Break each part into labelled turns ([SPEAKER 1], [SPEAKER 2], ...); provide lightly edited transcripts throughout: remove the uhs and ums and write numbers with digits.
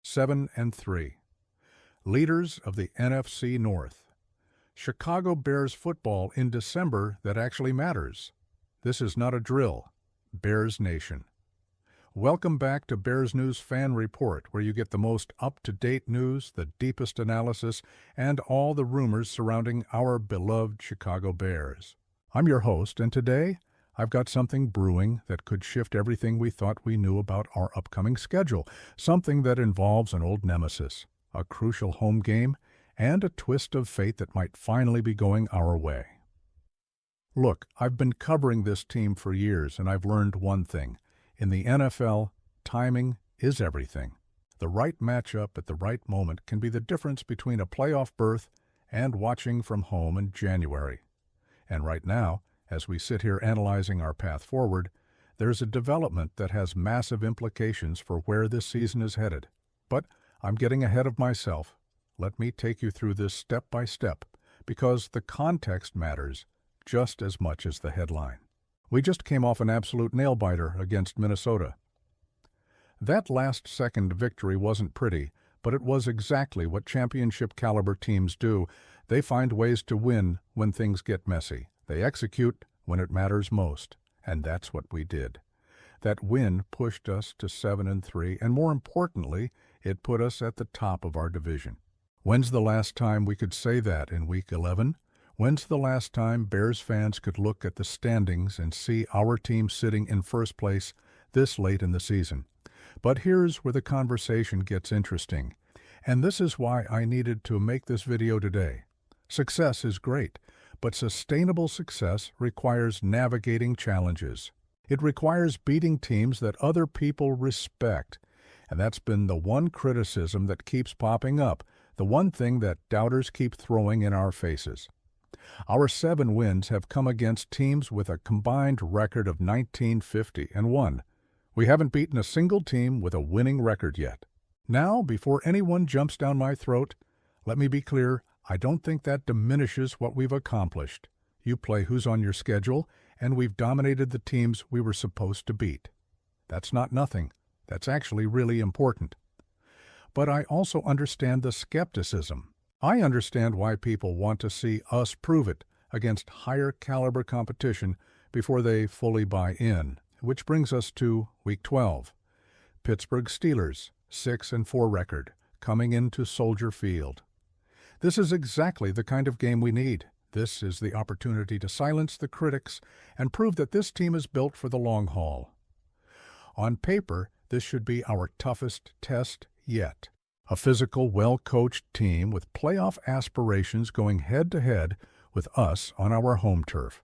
[SPEAKER 1] 7-3. Leaders of the NFC North. Chicago Bears football in December that actually matters. This is not a drill. Bears Nation. Welcome back to Bears News Fan Report, where you get the most up-to-date news, the deepest analysis, and all the rumors surrounding our beloved Chicago Bears. I'm your host, and today I've got something brewing that could shift everything we thought we knew about our upcoming schedule, something that involves an old nemesis, a crucial home game, and a twist of fate that might finally be going our way. Look, I've been covering this team for years, and I've learned one thing. In the NFL, timing is everything. The right matchup at the right moment can be the difference between a playoff berth and watching from home in January. And right now, as we sit here analyzing our path forward, there's a development that has massive implications for where this season is headed. But I'm getting ahead of myself. Let me take you through this step by step, because the context matters just as much as the headline. We just came off an absolute nail-biter against Minnesota. That last-second victory wasn't pretty, but it was exactly what championship-caliber teams do. They find ways to win when things get messy. They execute when it matters most, and that's what we did. That win pushed us to 7-3, and more importantly, it put us at the top of our division. When's the last time we could say that in Week 11? When's the last time Bears fans could look at the standings and see our team sitting in first place this late in the season? But here's where the conversation gets interesting, and this is why I needed to make this video today. Success is great, but sustainable success requires navigating challenges. It requires beating teams that other people respect, and that's been the one criticism that keeps popping up, the one thing that doubters keep throwing in our faces. Our 7 wins have come against teams with a combined record of 19-50-1. We haven't beaten a single team with a winning record yet. Now, before anyone jumps down my throat, let me be clear, I don't think that diminishes what we've accomplished. You play who's on your schedule, and we've dominated the teams we were supposed to beat. That's not nothing. That's actually really important. But I also understand the skepticism. I understand why people want to see us prove it against higher caliber competition before they fully buy in, which brings us to Week 12. Pittsburgh Steelers, 6-4 record, coming into Soldier Field. This is exactly the kind of game we need. This is the opportunity to silence the critics and prove that this team is built for the long haul. On paper, this should be our toughest test yet. A physical, well-coached team with playoff aspirations going head-to-head with us on our home turf.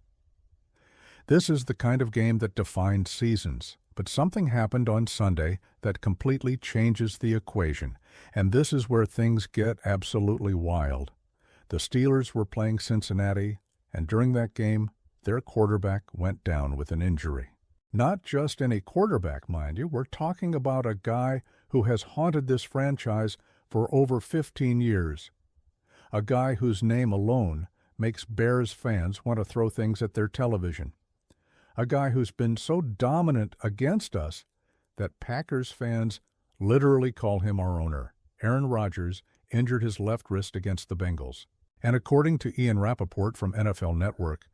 [SPEAKER 1] This is the kind of game that defines seasons, but something happened on Sunday that completely changes the equation, and this is where things get absolutely wild. The Steelers were playing Cincinnati, and during that game, their quarterback went down with an injury. Not just any quarterback, mind you. We're talking about a guy who has haunted this franchise for over 15 years. A guy whose name alone makes Bears fans want to throw things at their television. A guy who's been so dominant against us that Packers fans literally call him our owner. Aaron Rodgers injured his left wrist against the Bengals. And according to Ian Rappaport from NFL Network,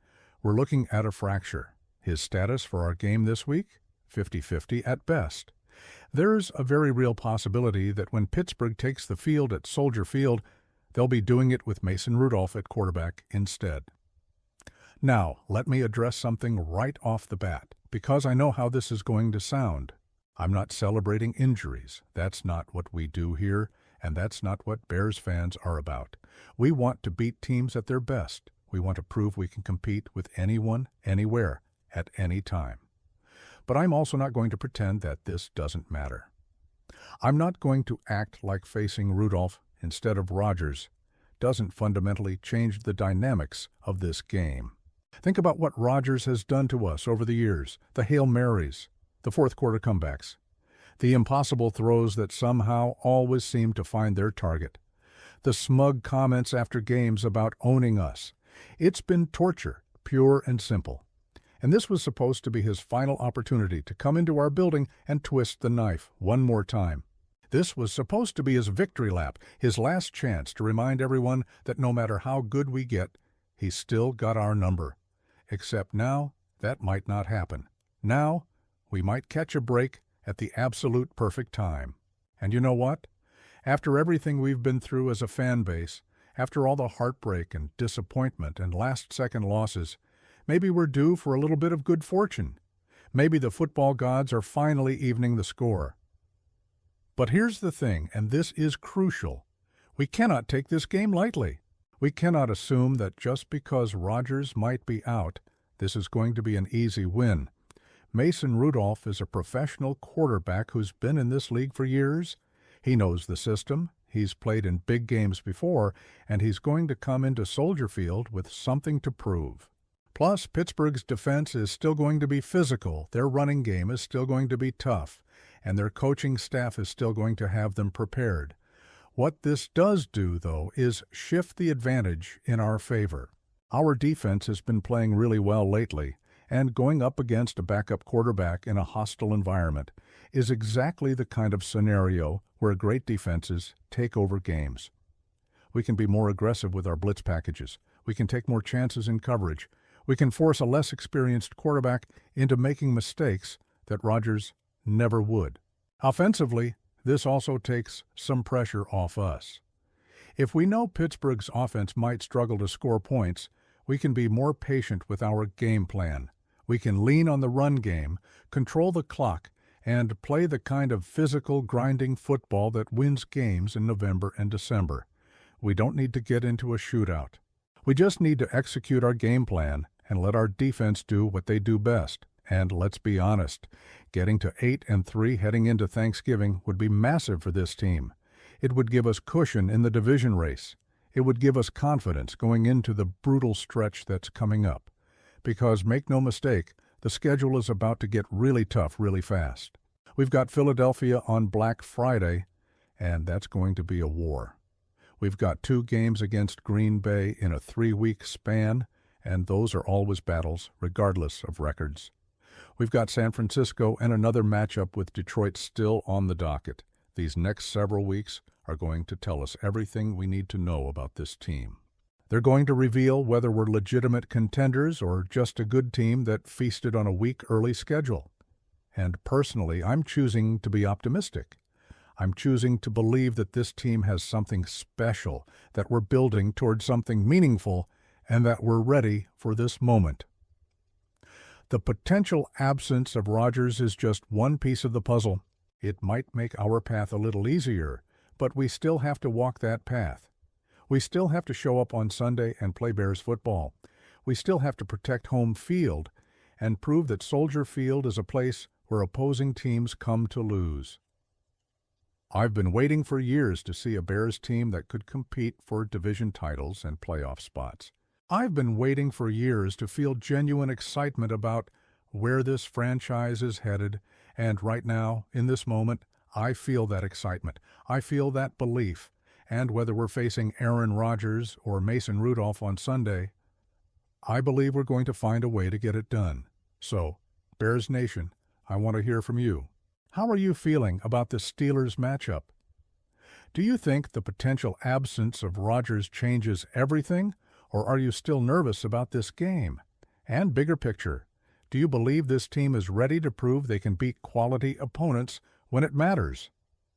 [SPEAKER 1] we're looking at a fracture. His status for our game this week? 50-50 at best. There's a very real possibility that when Pittsburgh takes the field at Soldier Field, they'll be doing it with Mason Rudolph at quarterback instead. Now, let me address something right off the bat, because I know how this is going to sound. I'm not celebrating injuries. That's not what we do here, and that's not what Bears fans are about. We want to beat teams at their best. We want to prove we can compete with anyone, anywhere, at any time. But I'm also not going to pretend that this doesn't matter. I'm not going to act like facing Rudolph instead of Rodgers doesn't fundamentally change the dynamics of this game. Think about what Rodgers has done to us over the years, the Hail Marys, the fourth-quarter comebacks, the impossible throws that somehow always seem to find their target, the smug comments after games about owning us. It's been torture, pure and simple. And this was supposed to be his final opportunity to come into our building and twist the knife one more time. This was supposed to be his victory lap, his last chance to remind everyone that no matter how good we get, he's still got our number. Except now, that might not happen. Now, we might catch a break at the absolute perfect time. And you know what? After everything we've been through as a fan base, after all the heartbreak and disappointment and last-second losses, maybe we're due for a little bit of good fortune. Maybe the football gods are finally evening the score. But here's the thing, and this is crucial. We cannot take this game lightly. We cannot assume that just because Rodgers might be out, this is going to be an easy win. Mason Rudolph is a professional quarterback who's been in this league for years. He knows the system, he's played in big games before, and he's going to come into Soldier Field with something to prove. Plus, Pittsburgh's defense is still going to be physical, their running game is still going to be tough, and their coaching staff is still going to have them prepared. What this does do, though, is shift the advantage in our favor. Our defense has been playing really well lately, and going up against a backup quarterback in a hostile environment is exactly the kind of scenario where great defenses take over games. We can be more aggressive with our blitz packages. We can take more chances in coverage. We can force a less experienced quarterback into making mistakes that Rodgers never would. Offensively, this also takes some pressure off us. If we know Pittsburgh's offense might struggle to score points, we can be more patient with our game plan. We can lean on the run game, control the clock, and play the kind of physical, grinding football that wins games in November and December. We don't need to get into a shootout. We just need to execute our game plan and let our defense do what they do best. And let's be honest, getting to 8-3 heading into Thanksgiving would be massive for this team. It would give us cushion in the division race. It would give us confidence going into the brutal stretch that's coming up. Because, make no mistake, the schedule is about to get really tough really fast. We've got Philadelphia on Black Friday, and that's going to be a war. We've got 2 games against Green Bay in a 3-week span, and those are always battles, regardless of records. We've got San Francisco and another matchup with Detroit still on the docket. These next several weeks are going to tell us everything we need to know about this team. They're going to reveal whether we're legitimate contenders or just a good team that feasted on a week-early schedule. And personally, I'm choosing to be optimistic. I'm choosing to believe that this team has something special, that we're building towards something meaningful, and that we're ready for this moment. The potential absence of Rodgers is just one piece of the puzzle. It might make our path a little easier, but we still have to walk that path. We still have to show up on Sunday and play Bears football. We still have to protect home field and prove that Soldier Field is a place where opposing teams come to lose. I've been waiting for years to see a Bears team that could compete for division titles and playoff spots. I've been waiting for years to feel genuine excitement about where this franchise is headed, and right now, in this moment, I feel that excitement. I feel that belief. And whether we're facing Aaron Rodgers or Mason Rudolph on Sunday, I believe we're going to find a way to get it done. So, Bears Nation, I want to hear from you. How are you feeling about the Steelers matchup? Do you think the potential absence of Rodgers changes everything, or are you still nervous about this game? And bigger picture, do you believe this team is ready to prove they can beat quality opponents when it matters?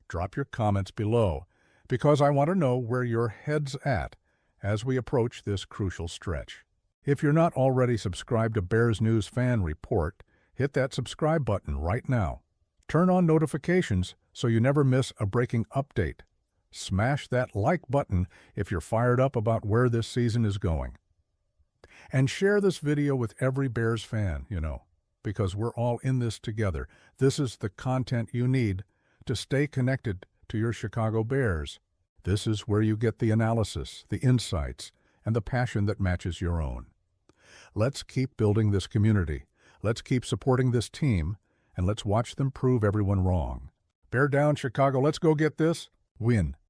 [SPEAKER 1] Drop your comments below, because I want to know where your head's at as we approach this crucial stretch. If you're not already subscribed to Bears News Fan Report, hit that subscribe button right now. Turn on notifications so you never miss a breaking update. Smash that like button if you're fired up about where this season is going. And share this video with every Bears fan, because we're all in this together. This is the content you need to stay connected to your Chicago Bears. This is where you get the analysis, the insights, and the passion that matches your own. Let's keep building this community. Let's keep supporting this team, and let's watch them prove everyone wrong. Bear down, Chicago. Let's go get this win.